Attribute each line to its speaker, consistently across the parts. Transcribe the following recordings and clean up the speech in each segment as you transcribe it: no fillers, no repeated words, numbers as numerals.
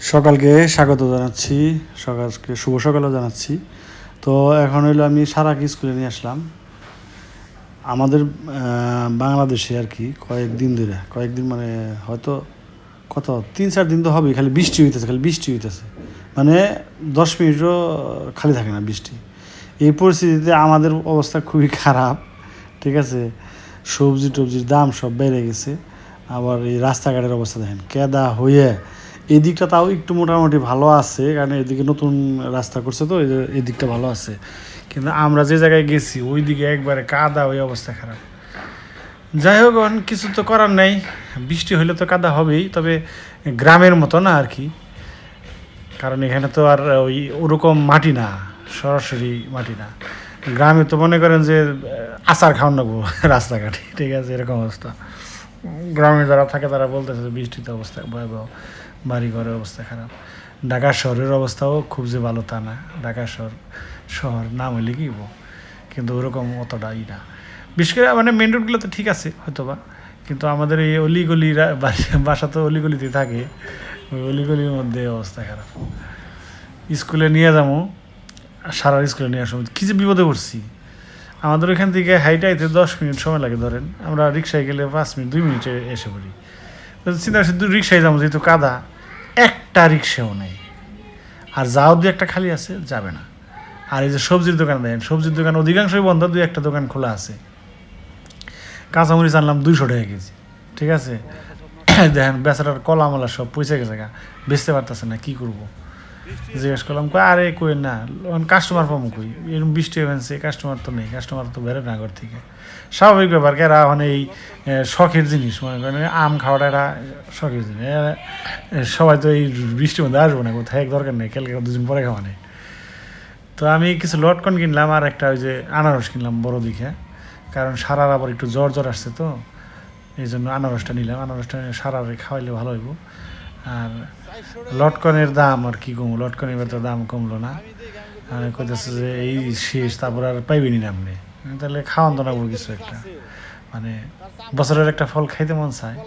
Speaker 1: সকালকে স্বাগত জানাচ্ছি, সকালকে শুভ সকালও জানাচ্ছি। তো এখন হইলো আমি সারাকে স্কুলে নিয়ে আসলাম আমাদের বাংলাদেশে আর কি কয়েকদিন মানে হয়তো কত 3-4 দিন তো হবেই, খালি বৃষ্টি হইতেছে মানে 10 মিনিটও খালি থাকে না বৃষ্টি। এই পরিস্থিতিতে আমাদের অবস্থা খুবই খারাপ, ঠিক আছে। সবজি টবজির দাম সব বেড়ে গেছে, আবার এই রাস্তাঘাটের অবস্থা দেখেন কেদা হয়ে। এই দিকটা তাও একটু মোটামুটি ভালো আছে, কারণ এদিকে নতুন রাস্তা করছে তো এই দিকটা ভালো আছে, কিন্তু আমরা যে জায়গায় গেছি ওই দিকে একবারে কাদা, ওই অবস্থা খারাপ। যাই হোক, কিছু তো করার নেই, বৃষ্টি হলে তো কাদা হবেই, তবে গ্রামের মতো না আর কি, কারণ এখানে তো আর ওই ওরকম মাটি না, সরাসরি মাটি না। গ্রামে তো মনে করেন যে আচার খাওয়ান লাগবো রাস্তাঘাটে, ঠিক আছে, এরকম অবস্থা। গ্রামে যারা থাকে তারা বলতেছে যে বৃষ্টিতে অবস্থা ভয়াবহ, বাড়িঘরের অবস্থা খারাপ। ঢাকা শহরের অবস্থাও খুব যে ভালো তা না, ঢাকা শহর নাম হইলে কি কিন্তু ওরকম অতটাই না। বিশেষ করে মানে মেন রোডগুলো তো ঠিক আছে হয়তো বা, কিন্তু আমাদের এই অলিগলিরা বাসা তো অলিগলিতে থাকে, ওই অলিগলির মধ্যে অবস্থা খারাপ। স্কুলে নিয়ে যাবো, সারা স্কুলে নিয়ে আসবো, কী যে বিপদে পড়ছি। আমাদের এখান থেকে হাইটাইতে 10 মিনিট সময় লাগে, ধরেন আমরা রিক্সায় গেলে 5 মিনিট 2 মিনিটে এসে পড়ি। চিন্তা করছি রিক্সায় যাবো, যেহেতু কাদা, একটা রিক্সাও নেই, আর যাও দু একটা খালি আছে, যাবে না। আর এই যে সবজির দোকান দেখেন, সবজির দোকান অধিকাংশই বন্ধ, 2-1টা দোকান খোলা আছে। কাঁচামরিচ আনলাম 200 টাকা কেজি, ঠিক আছে। দেখেন বেচারার কলামলা সব পয়সা গেছে, বেচতে পারতেছে না, কী করবো। জিজ্ঞেস করলাম, আরে কই না, কাস্টমার পাবো কই, এরকম বৃষ্টি হয়েছে, কাস্টমার তো নেই, কাস্টমার তো বেরো না ঘর থেকে। স্বাভাবিক ব্যাপার, এরা মানে এই শখের জিনিস, মনে করেন আম খাওয়াটা এরা শখের জিনিস। সবাই তো এই বৃষ্টির মধ্যে আসবো না, কোথায় দরকার নেই, কালকে 2 দিন পরে খাওয়া নেই। তো আমি কিছু লটকন কিনলাম, আর একটা ওই যে আনারস কিনলাম বড় দিকে, কারণ সারার আবার একটু জ্বর আসছে তো, এই জন্য আনারসটা নিলাম। আনারসটা সারারে খাওয়াইলে ভালো হইব। আর লটকনের দাম আর কি কমবো, লটকনের ভেতরে দাম কমলো না, আর কইতেছে যে এই শেষ, তারপর আর পাইবেনি না আপনি, তাহলে খাওয়ান তো না কিছু একটা, মানে বছরের একটা ফল খাইতে মন চায়।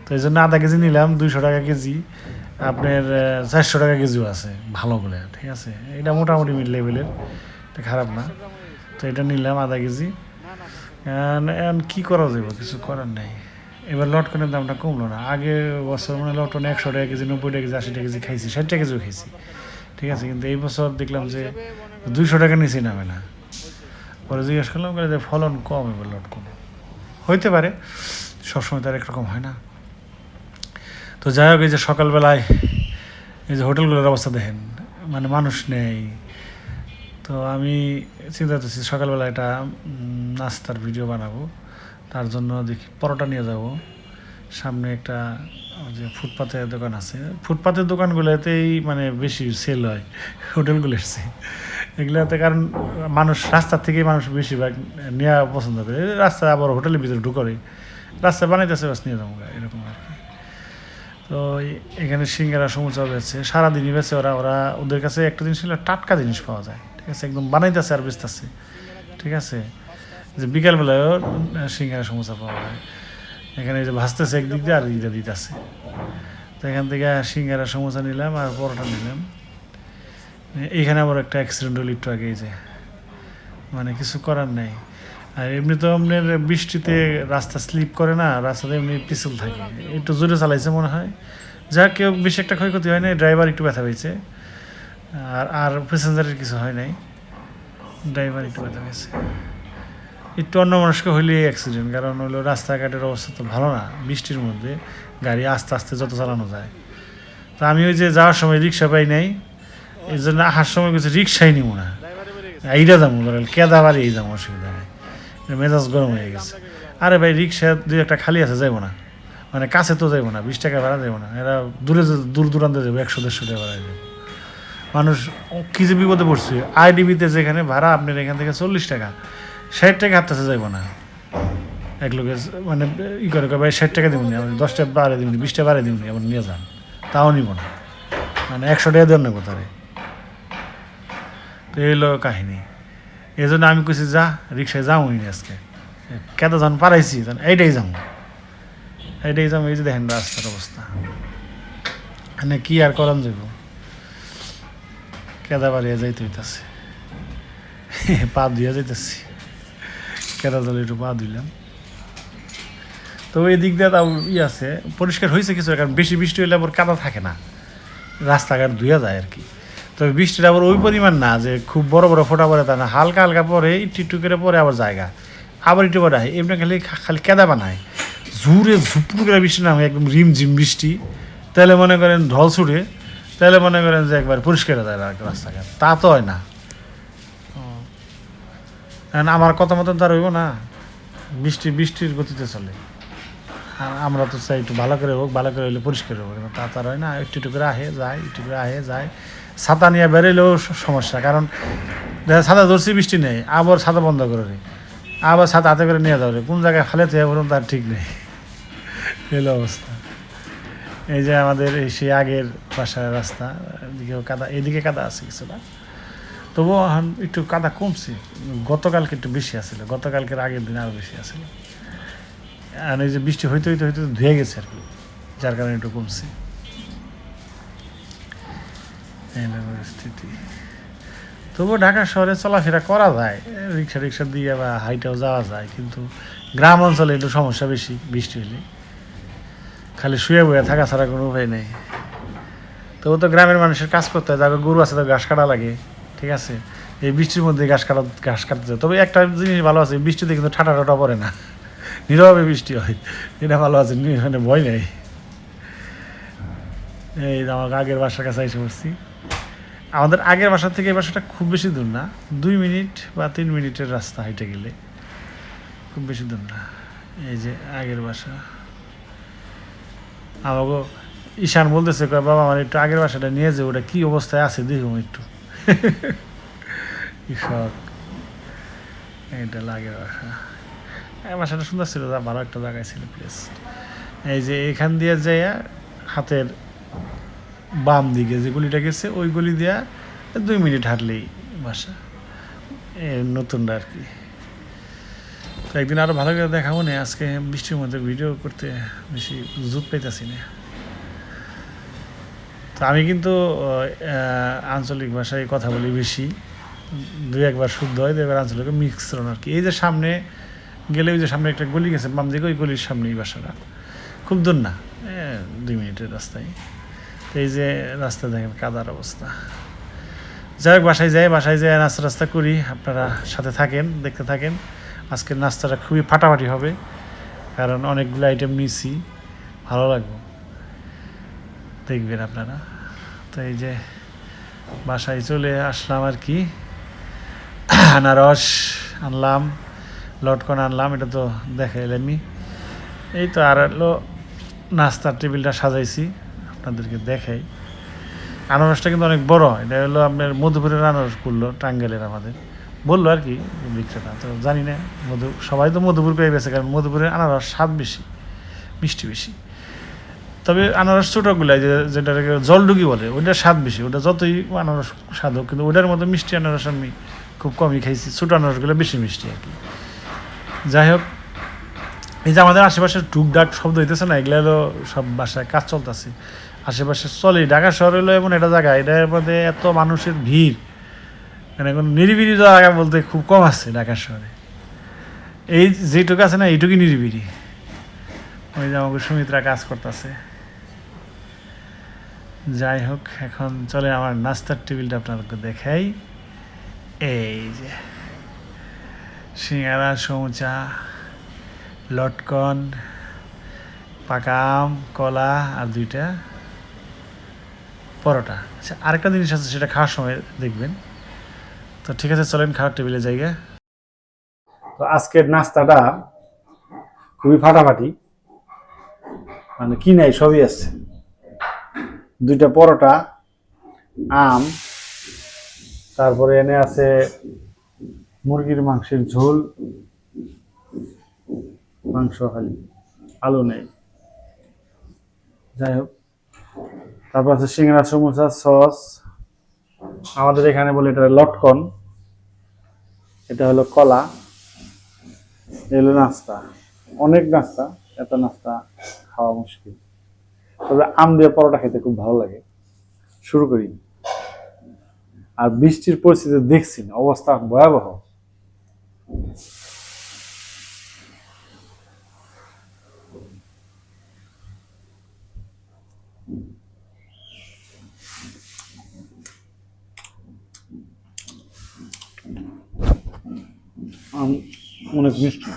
Speaker 1: তো এই জন্য আধা কেজি নিলাম, 200 টাকা কেজি, আপনার 400 টাকা কেজিও আছে ভালো বলে, ঠিক আছে। এটা মোটামুটি মিড লেভেলের, এটা খারাপ না। তো এটা নিলাম আধা কেজি। এখন কী করা যাবে, কিছু করার নেই। এবার লটকনের দামটা কমলো না, আগে বছর মানে লটকন 100 টাকা কেজি, 90 টাকা কেজি, 80 টাকা কেজি খাইছি, 60 টাকা কেজিও খাইছি, ঠিক আছে। কিন্তু এই বছর দেখলাম যে 200 টাকা নিচে নামে না। পরে জিজ্ঞেস করলাম যে ফলন কম এবার লটকন, হইতে পারে, সবসময় তার একরকম হয় না। তো যাই হোক, এই যে সকালবেলায় এই যে হোটেলগুলোর অবস্থা দেখেন, মানে মানুষ নেই। তো আমি চিন্তা করতেছি সকালবেলা একটা নাস্তার ভিডিও বানাবো, তার জন্য দেখি পরোটা নিয়ে যাব। সামনে একটা যে ফুটপাতের দোকান আছে, ফুটপাতের দোকানগুলোতেই মানে বেশি সেল হয় হোটেলগুলোর চেয়ে এগুলোতে, কারণ মানুষ রাস্তার থেকেই মানুষ বেশিরভাগ নেওয়া পছন্দ করে। রাস্তায় আবার হোটেলের ভিতরে ঢুকরে, রাস্তায় বানাইতেছে, বাস নিয়ে যাবো এরকম আর কি। তো এখানে সিঙ্গারা সমুচা বেছে, সারাদিনই বেছে ওরা। ওদের কাছে একটা জিনিস হলো টাটকা জিনিস পাওয়া যায়, ঠিক আছে, একদম বানাইতেছে আর বেচতেছে, ঠিক আছে। যে বিকালবেলায়ও সিঙ্গারা সমুচা পাওয়া যায়। এখানে যে ভাজতেছে একদিক দিয়ে আর দিকটা দিতেছে। তো এখান থেকে সিঙ্গারা সমোসা নিলাম আর পরোটা নিলাম। এইখানে আবার একটা অ্যাক্সিডেন্ট হলো একটু আগে, যে মানে কিছু করার নেই। আর এমনি তো আপনার বৃষ্টিতে রাস্তা স্লিপ করে না, রাস্তাতে এমনি পিছল থাকে, একটু জোরে চালাইছে মনে হয়, যা কেউ বেশি একটা ক্ষয়ক্ষতি হয় নাই, ড্রাইভার একটু ব্যথা পেয়েছে, আর প্যাসেঞ্জারের কিছু হয় নাই, ড্রাইভার একটু ব্যথা পেয়েছে। একটু অন্য মানুষকে হইলেই অ্যাক্সিডেন্ট, কারণ হলো রাস্তাঘাটের অবস্থা তো ভালো না, বৃষ্টির মধ্যে গাড়ি আস্তে আস্তে যত চালানো যায়। তো আমি ওই যে যাওয়ার সময় রিক্সা পাই নাই, এই জন্য আসার সময় কিছু রিক্সাই নিব না, এইটা যাবো, কেদা বাড়ি এই যাবো, অসুবিধা নেই। মেজাজ গরম হয়ে গেছে। আরে ভাই, রিক্সা 2-1টা খালি আছে, যাইবো না, মানে কাছে তো যাইবো না, 20 টাকা ভাড়া যাবো না, এরা দূর দূরান্তে যাবো, 100-150 টাকা ভাড়া যাবো। মানুষ কী যে বিপদে পড়ছে, আইডিবিতে যেখানে ভাড়া আপনার এখান থেকে 40 টাকা, 60 টাকা হাতটাছে যাইবো না। এক লোকে মানে করে ভাই 60 টাকা দিবনি, আমি 10 টাকা বাড়ে দিবনি, 20 টাকা বাড়ে দিবনি, আবার নিয়ে যান, তাও নিব না, মানে 100 টাকা দেওয়ার নেবো তারে। তো এই হলো কাহিনী। এই জন্য আমি কইছি যা রিক্সায় যাবোই না আজকে, কেন যখন পারাইছি তখন এইটাই যাবো। এই যে দেখেন রাস্তার অবস্থা, মানে কি আর করান যাব, কেদা বাড়িয়া যাইতে হইতাছে, পা ধুইয়া যাইতেছি, কেদা জলে একটু পা ধুইলাম। তো এই দিক দিয়ে তাও আছে, পরিষ্কার হয়েছে কিছু, কারণ বেশি বৃষ্টি হইলে আবার কাদা থাকে না, রাস্তাঘাট ধুয়ে যায় আর কি। তবে বৃষ্টিটা আবার ওই পরিমাণ না যে খুব বড় বড় ফোঁটা পড়ে, তা না, হালকা হালকা পরে একটু একটু করে পরে আবার জায়গা, আবার একটু পরে এমনি খালি খালি কেদা বানায়। জোরে ঝুপুর করে বৃষ্টি নামে, একদম রিমঝিম বৃষ্টি, তাহলে মনে করেন ঢল ছুটে, তাহলে মনে করেন যে একবার পরিষ্কার হয়ে যায় রাস্তাঘাট, তা তো হয় না। কারণ আমার কথা মতন তার হইব না, বৃষ্টির গতিতে চলে। আর আমরা তো চাই একটু ভালো করে হোক, ভালো করে হইলে পরিষ্কার হোক, কিন্তু তা তার হয় না, একটু একটু করে আহে যায়, একটু করে আহে যায়। ছাতা নিয়ে বেরোলেও সমস্যা, কারণ দেখা ছাতা ধরছি বৃষ্টি নেই, আবার ছাতা বন্ধ করে রে, আবার ছাতা হাতে করে নিয়ে যাও রে, কোন জায়গায় ফেলে থেকে বলুন তার ঠিক নেই, এলো অবস্থা। এই যে আমাদের এই সেই আগের বাসার রাস্তা, এদিকেও কাদা, এদিকে কাদা আছে কিছুটা, তবুও এখন একটু কাদা কমছে। গতকালকে একটু বেশি আসছিল, গতকালকের আগের দিন আরও বেশি আসছিল। আর এই যে বৃষ্টি হইতে হইতে হইতে ধুয়ে গেছে আর কি, যার কারণে একটু কমছে পরিস্থিতি। তবুও ঢাকা শহরে চলাফেরা করা যায়, রিক্সা দিয়ে বা হাইটেও যাওয়া যায়, কিন্তু গ্রাম অঞ্চলে একটু সমস্যা বেশি, বৃষ্টি হলে খালি শুয়ে বয়ে থাকা ছাড়া কোনো উপায় নেই। তবু তো গ্রামের মানুষের কাজ করতে হয়, যাকে গরু আছে তো ঘাস কাটা লাগে, ঠিক আছে, এই বৃষ্টির মধ্যে ঘাস কাটতে যায়। তবে একটা জিনিস ভালো আছে, বৃষ্টিতে কিন্তু ঠাটা ঠাটা পড়ে না, নীরবে বৃষ্টি হয়, এটা ভালো আছে, এখানে ভয় নেই। এই আমার আগের বাসার কাছে এসে পড়ছি। আমাদের আগের বাসা থেকে এই বাসাটা খুব বেশি দূর না, 2 মিনিট বা 3 মিনিটের রাস্তা হেঁটে গেলে, খুব বেশি দূর না। এই যে আগের বাসা, আমাকে ঈশান বলতেছে, বাবা আমার একটু আগের বাসাটা নিয়ে যে, ওটা কী অবস্থায় আছে দেখুন একটু। কৃষক, এটা আগের বাসা, বাসাটা সুন্দর ছিল, ভালো একটা জায়গায় ছিল প্লেস। এই যে এখান দিয়ে যাইয়া হাতের বাম দিকে যে গলিটা গেছে, ওই গলি দিয়া 2 মিনিট হাঁটলেই বাসা, নতুনটা আর কি। তো একদিন আরও ভালো করে দেখাবো না, আজকে বৃষ্টির মধ্যে ভিডিও করতে বেশি জুত পাইতেছি না। তো আমি কিন্তু আঞ্চলিক ভাষায় কথা বলি বেশি, 2-1বার শুদ্ধ হয়, 2-1বার আঞ্চলিক মিশ্রণ আর কি। এই যে সামনে গেলে, ওই যে সামনে একটা গলি গেছে বাম দিকে, ওই গলির সামনে এই বাসাটা, খুব দূর না, 2 মিনিটের রাস্তায়। তো এই যে রাস্তা দেখেন কাদার অবস্থা। যাই হোক, বাসায় যাই নাস্তা করি, আপনারা সাথে থাকেন, দেখতে থাকেন। আজকের নাস্তাটা খুবই ফাটাফাটি হবে, কারণ অনেকগুলো আইটেম নিয়েছি, ভালো লাগবে, দেখবেন আপনারা। তো এই যে বাসায় চলে আসলাম আর কি, আনারস আনলাম, লটকন আনলাম, এটা তো দেখাইলামই। এই তো আর হলো নাস্তার টেবিলটা সাজাইছি, আপনাদেরকে দেখাই। আনারসটা কিন্তু অনেক বড়, এটা হলো আপনার মধুপুরের আনারস করলো, টাঙ্গাইলের আমাদের বললো আর কি বিক্রেতা, তো জানি না, সবাই তো মধুপুর পেয়ে গেছে, কারণ মধুপুরের আনারস স্বাদ বেশি, মিষ্টি বেশি। তবে আনারস ছোটোগুলো যেটাকে জলডুগি বলে, ওইটার স্বাদ বেশি, ওটা যতই আনারস স্বাদ হোক, কিন্তু ওটার মতো মিষ্টি আনারস আমি খুব কমই খাইছি, ছোটো আনারসগুলো বেশি মিষ্টি আর কি। যাই হোক, এই যে আমাদের আশেপাশের টুকডাক শব্দ হইতেছে না, এগুলো হলো সব বাসায় কাজ চলতেছে, আশেপাশে চলে। ঢাকা শহর হলো এমন একটা জায়গা, এটার মধ্যে এত মানুষের ভিড়, মানে এখন নিরিবিলি জায়গা বলতে খুব কম আছে ঢাকা শহরে। এই যেটুকু আছে না, এইটুকুই নিরিবিলি। ওই যে আমাকে সুমিত্রা কাজ করতেছে। যাই হোক, এখন চলে আমার নাস্তার টেবিলটা আপনাদেরকে দেখাই। এই যে সিঙ্গারা, সমুচা, লটকন, পাকা আম, কলা আর 2টা পরোটা। আচ্ছা, আরেকটা জিনিস আছে, সেটা খাওয়ার সময় দেখবেন। তো ঠিক আছে, চলেন খাওয়ার টেবিলে জায়গা। তো আজকের নাস্তাটা খুবই ফাটাফাটি, মানে কি নাই সবই আছে। 2টা পরোটা, আম, তারপরে এনে আছে মুরগির মাংসের ঝোল, মাংস খালি, আলু নেই। যাই হোক, তারপর আছে সিঙ্গারা, সমুচা, সস, আমাদের এখানে বলে এটা লটকন, এটা হলো কলা, এগুলো নাস্তা। অনেক নাস্তা, এত নাস্তা খাওয়া মুশকিল।
Speaker 2: তবে আম দিয়ে পরোটা খেতে খুব ভালো লাগে। শুরু করি। আর বৃষ্টির পরিস্থিতি দেখছি না, অবস্থা ভয়াবহ। আম অনেক মিষ্টি।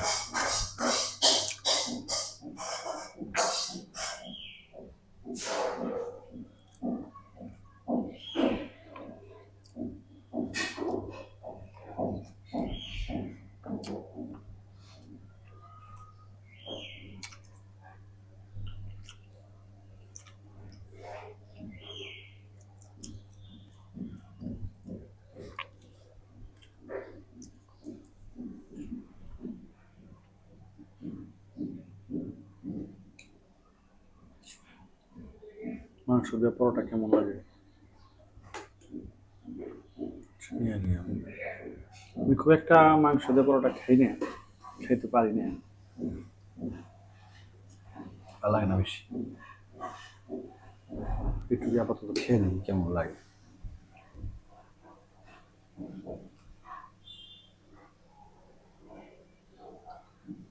Speaker 2: মাংস দিয়ে পরোটা কেমন লাগে? আমি খুব একটা মাংস দিয়ে পরোটা খাই না, খাইতে পারি না, ভালো লাগে না বেশি। একটু দিয়ে আপাতত খেয়ে নিই কেমন লাগে।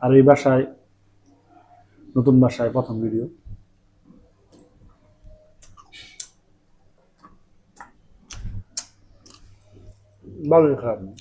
Speaker 2: আর এই বাসায়, নতুন বাসায় প্রথম ভিডিও, ভালোই, খারাপ না।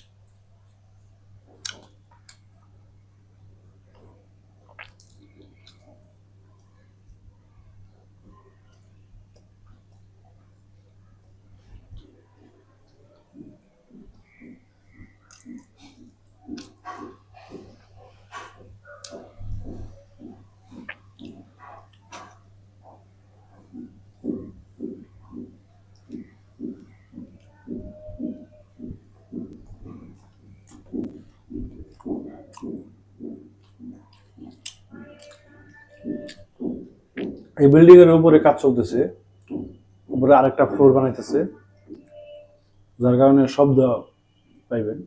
Speaker 2: এই বিল্ডিং এর উপরে কাজ চলতেছে, উপরে আরেকটা ফ্লোর বানাইতেছে, যার কারণে শব্দ পাইবেন।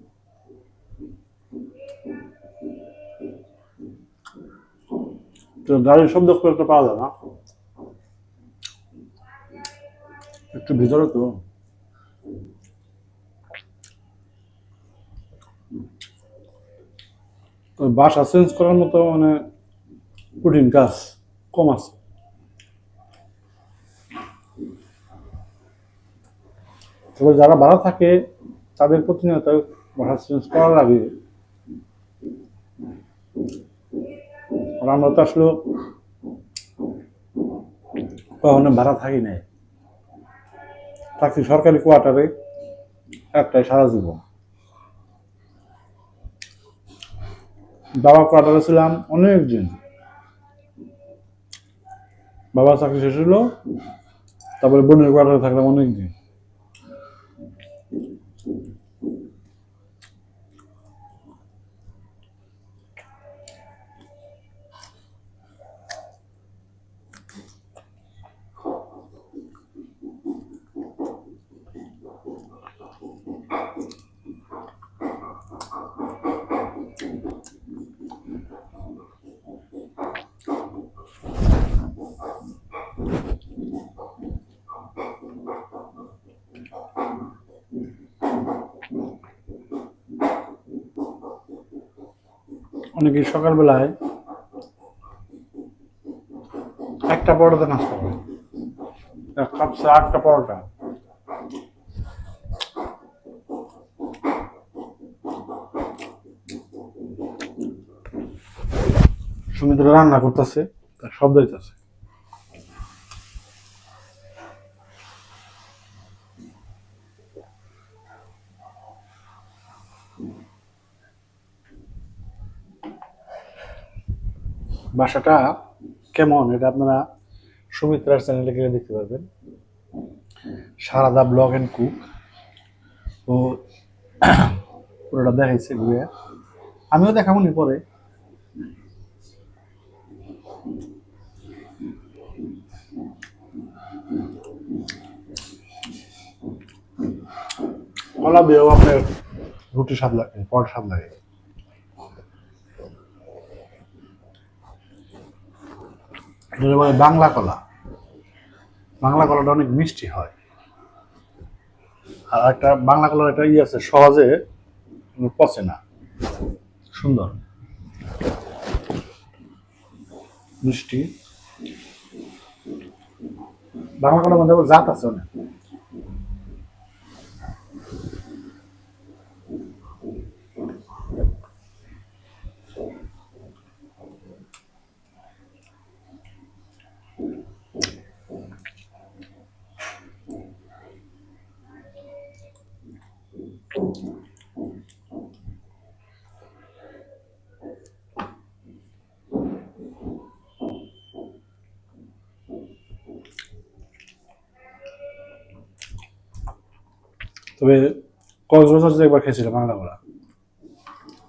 Speaker 2: তো গাড়ির শব্দ খুব একটা পাওয়া যায় না, একটু ভিতরে তো। বাসা চেঞ্জ করার মতো মানে কঠিন কাজ কম আছে। তবে যারা ভাড়া থাকে তাদের প্রতিনিয়ত বাসা চেঞ্জ করা লাগে। আর আমরা তো আসলে কখনো ভাড়া থাকি নাই, থাকছি সরকারি কোয়ার্টারে, একটাই সারা জীবন। বাবা কোয়ার্টারে ছিলাম অনেক দিন, বাবা চাকরি শেষ হলো, তারপরে বোনের কোয়ার্টারে থাকলাম অনেক দিন। অনেকে সকালবেলায় একটা পরোটাতে নাস্তা করে, এক কাপ চা, একটা পরোটা। সুমিত্রা রান্না করতেছে, তার শব্দ হইতেছে। বাসাটা কেমন এটা আপনারা সুমিত্রার চ্যানেলে গিয়ে দেখতে পারবেন, সারাদা ব্লগ এন্ড কুক। তো পুরোটা দেখাইছে ঘুরে, আমিও দেখাবো নি পরে। কলা দিয়েও আপনার রুটি স্বাদ লাগে, পরোটা স্বাদ লাগে। এটা বলে বাংলা কলা। বাংলা কলাটা অনেক মিষ্টি হয়। আর একটা বাংলা কলার একটা আছে, সহজে পচে না, সুন্দর মিষ্টি। বাংলা কলার মধ্যে আবার জাত আছে অনেক। তবে কক্সবাজার যে একবার খেয়েছিলাম বাংলা কলা,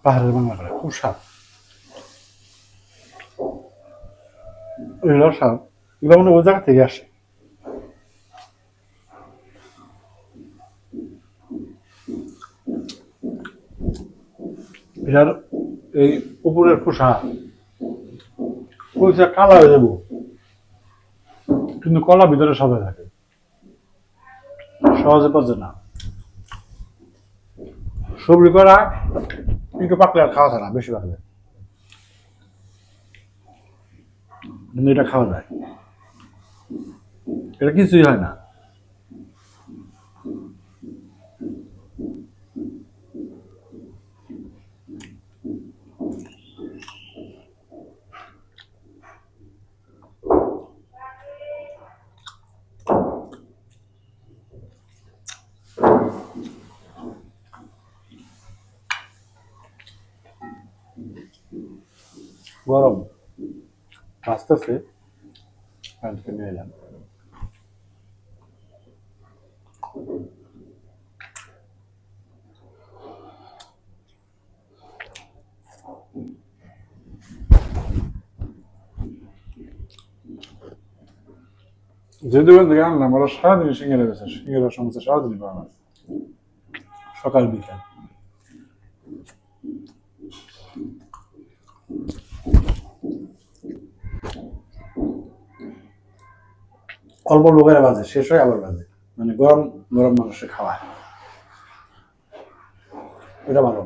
Speaker 2: পাহাড়ের বাংলা কলা, খুব স্বাদ। এগুলো স্বাদ, এগুলো মানে ওই জায়গা থেকে আসে। এটার এই উপরের খোসা ওই যে কালা হয়ে যাবো, কিন্তু কলা ভিতরে সবাই থাকে, সহজে পচে না। সবজি করা একটু পাকলে আর খাওয়া যায় না, বেশি পাকলে, কিন্তু এটা খাওয়া যায়, এটা কিছুই হয় না। গরম আসতেছে, নিয়ে এলাম। যে দোকান থেকে আনলাম ওরা সারাদিন সিঙ্গারা বেছে, সিঙ্গারার সমস্যা সারাদিনই পাওয়া যায়, সকাল বিকাল। অল্প লোকেরা বাজে, শেষ হয় আবার বাজে, মানে গরম গরম মানুষে খাওয়ায়, এটা ভালো।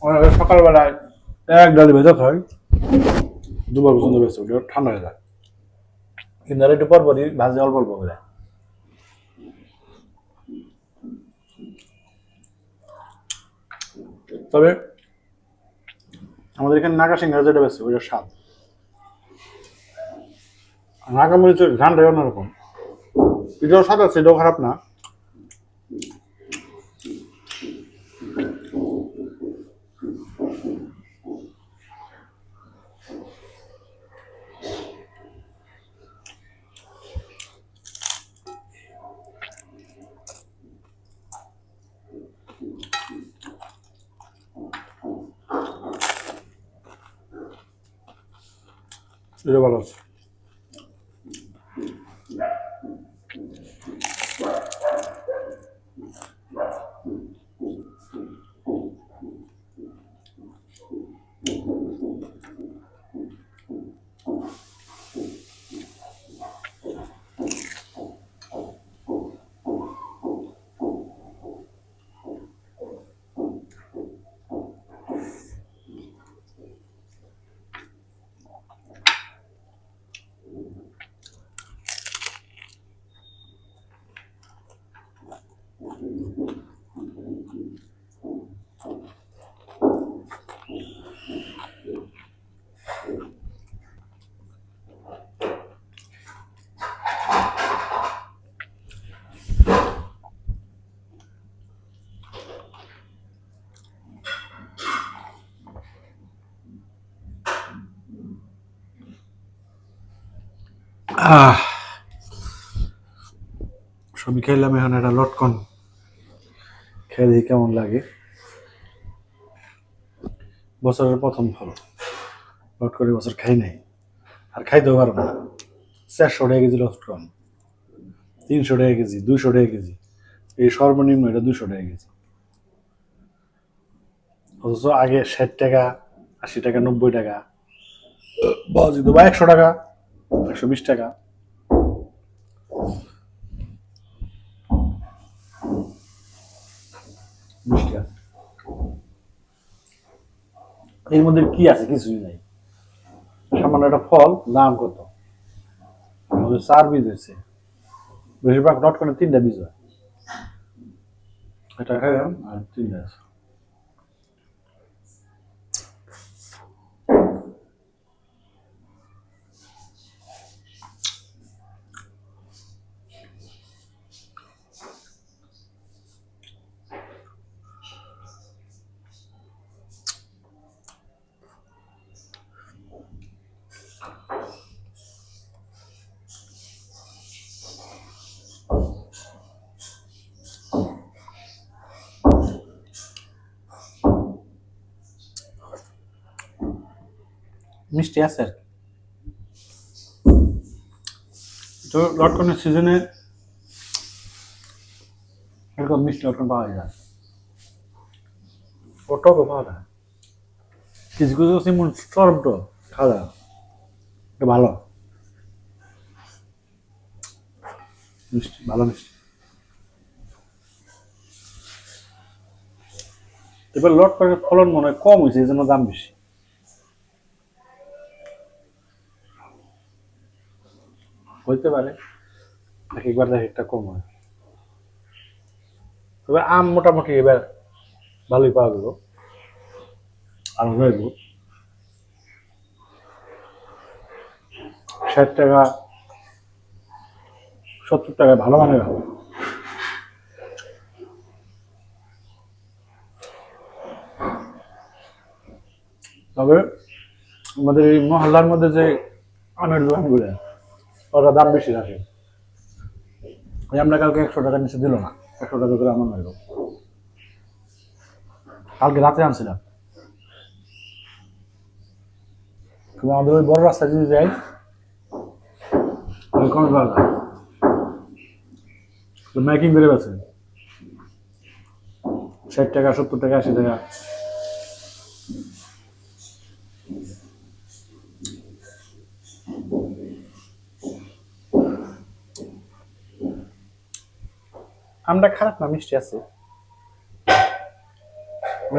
Speaker 2: অনেকে সকালবেলায় এক ডালি ভেজা খায়, দুবার পর্যন্ত বেঁচে ওটা ঠান্ডা হয়ে যায়, কিন্তু আর একটু পরপরই ভাজে অল্প অল্প করে। তবে আমাদের এখানে নাগা সিঙ্গারা যেটা বেশি ওইটার স্বাদ, নাগা মরিচের ঘ্রাণটাই অন্যরকম। এটাও স্বাদ আছে, এটাও খারাপ না। এটা ভালো আছে। সবই খাইলাম, এখন একটা লটকন খেয়ে দেখি কেমন লাগে। বছরের প্রথম ফল, লটকন বছর খাই নাই, আর খাইতেও পারবো না। 400 টাকা কেজি লটকন, 300 টাকা কেজি, 200 টাকা কেজি, এই সর্বনিম্ন এটা 200 টাকা কেজি। অথচ আগে 60 টাকা, 80 টাকা, 90 টাকা পাওয়া যেত, বা 100 টাকা, 120 টাকা। এর মধ্যে কি আছে? কিছুই নাই। সামান্য একটা ফল, দাম কত? আমাদের 4 বীজ হয়েছে। বেশিরভাগ ডট করে 3টা বীজ হয়। এটা খাইলাম আর 3টা আছে। মিষ্টি আছে আর কি। তো লটকনের সিজনে এরকম মিষ্টি লটকন পাওয়া যায়। ও টকও পাওয়া যায়। কিছু কিছু সিমন চরম তো খাওয়া যায়। এটা ভালো মিষ্টি, ভালো মিষ্টি। এবার লটকনের ফলন মনে হয় কম হয়েছে, এই জন্য দাম বেশি। হইতে পারে, এক একবার এক একটা কম হয়। তবে আম মোটামুটি এবার ভালোই পাওয়া গেল, আর রইব 60 টাকা 70 টাকায় ভালো মানের হবে। তবে আমাদের এই মহল্লার মধ্যে যে আমের দোকানগুলো, ওরা দাম বেশি রাখে। ওই আমরা কালকে 100 টাকার নিচে দিল না, 100 টাকা করে আমার মারল। কালকে রাতে আনছিলাম। কিন্তু আমাদের ওই বড় রাস্তায় যদি যাই, ওই কমে পাওয়া যায়। মেকিং করে আছে 60 টাকা 70 টাকা 80 টাকা। আমটা খারাপ না, মিষ্টি আছে।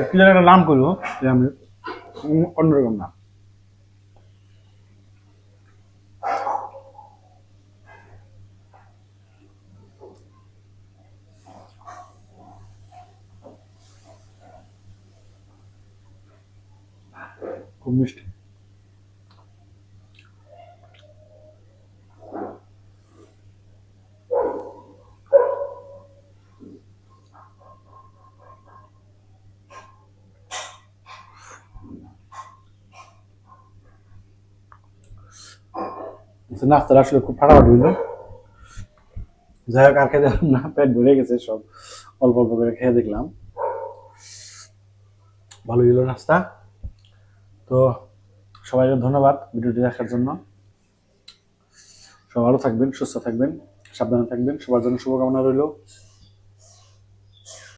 Speaker 2: কি যেন একটা নাম করলো যে আমি অন্যরকম নাম। খুব মিষ্টি। নাস্তাটা আসলে খুব ফাটাফাটি হইলো। যাই হোক, আর খেতে না, পেট ভরে গেছে সব। অল্প অল্প করে খেয়ে দেখলাম, ভালো হইলো নাস্তা। তো সবাইকে ধন্যবাদ ভিডিওটি দেখার জন্য। সবাই ভালো থাকবেন, সুস্থ থাকবেন, সাবধানে থাকবেন। সবার জন্য শুভকামনা রইল।